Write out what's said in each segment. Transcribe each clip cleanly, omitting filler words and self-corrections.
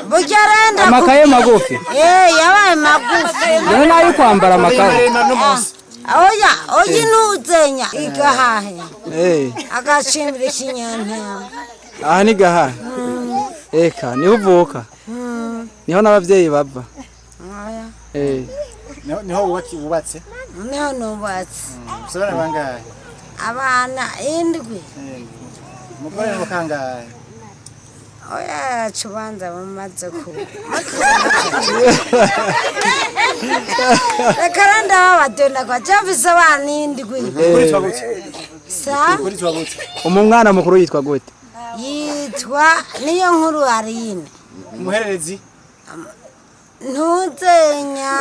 bugerenda amakaye magufi yabaye magufi none nayo kwambara amakaye oya nuzenya igahahe agacimbira ikinyantama aha ni gahahe eka niho uvuka niho n'abavyeyi bava niho wubatse niho nubatse usabana bangahe abana indwi umugore mukangahe oya chubanza bamaze ku Rekaranda babadona kwa chavisa abana indwi kuri twagutse sa kuri twagutse umwana mukuru yitwa gute yitwa niyo nkuru Arine umuhererezi ntuzenya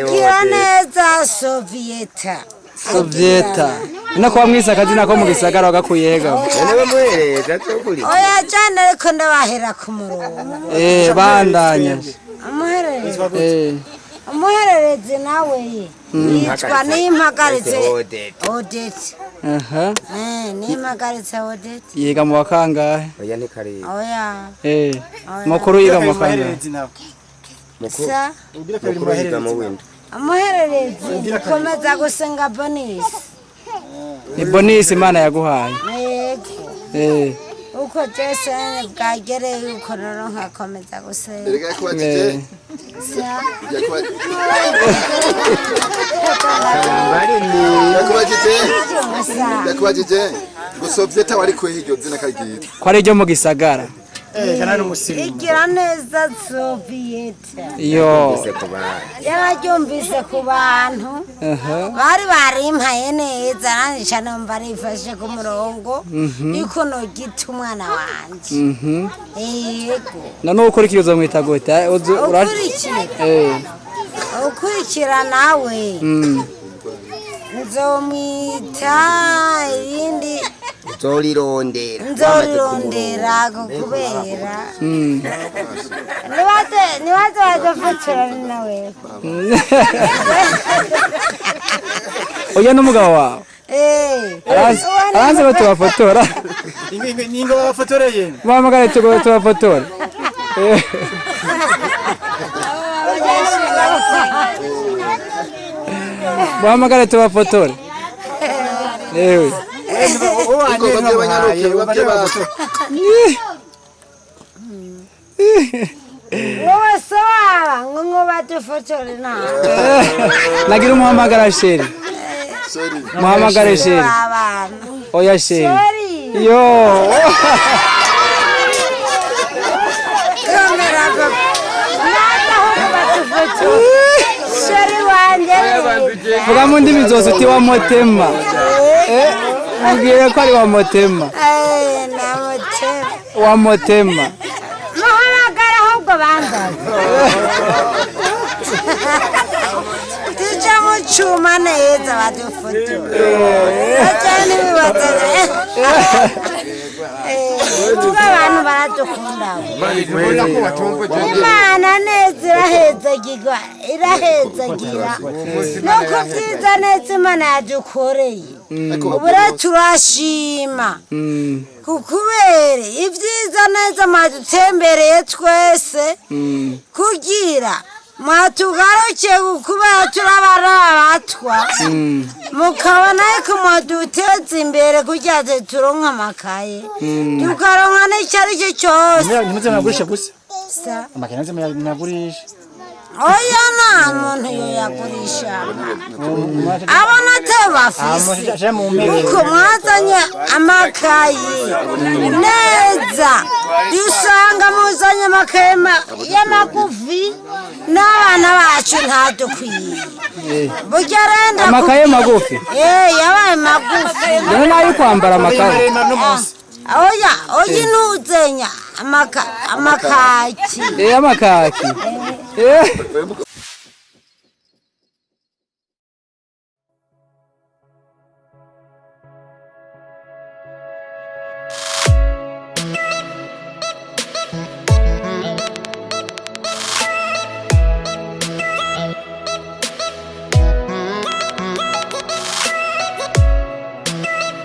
igira neza Sovieta ino kwa mwisa akazina ko mu gisagara wagakuye hega oya cyane ariko ndabahera ku murongo bandanya umuhererezi nawe yitwa nimpagaritse Odette nimpagaritse Odette yiga mu wakangahe oya ni kare oya mukuru yiga mu wakangahe sa mukuru yiga mu windi umuhererezi ukomeza gusenga bonisi ni bonisi Imana yaguhaye uko Jese bwagereye uko rero nkakomeza gusenga yakubajije ngo Sovieta wari kwe hiryo zina kagiye ko ari ryo mu gisagara kana n'umusirimu igira neza Sovieta yo yararyumvise ku bantu bari barimpaye neza nanjye numva rifashe ku murongo yuko nogita umwana wanje yego none ukurikira uzomwita gute ukurikira nawe nzomwita irindi nzolirondera kubera nibaze bazofotora nawe oya n'umugabo wawe aranze ko tubafotora ningo bafotoreye bahamagare tubafotora bahamagare tubafotora ewe wowe sawa ngo batufotore na nagira umuhamagara sheri muhamagare sheri oya sheri yo kamera sheri wanje vuga mu ndimi zose uti wa motema ubwire ko ari wa motema wa motema muhamagara ahubwo bandaze tujya mu cyuma neza badufotora cyane bibateze tuba abantu baradukunda Imana neza irahezagira no kubyiza neza Imana yadukoreye ubura turashima kukubere ibyiza neza mwadutembereye twese kugira mwatugaruke kubera turabara abatwa mukabona ko mwaduteza imbere kugira ngo turonke amakaye tukaronka n'icyo ari cyo cyose nimuze nagurisha gusa sa amakaye nimuze nagurisha oya nta muntu yoyagurisha abona atebafise kuko mwazanye amakaye neza usanga muzanye amakaye y'amagufi n'abana bacu ntadukwiye burya renda amakaye magufi yabaye magufi none nayo kwambara amakaye oya ntuzenya amakaki amakaki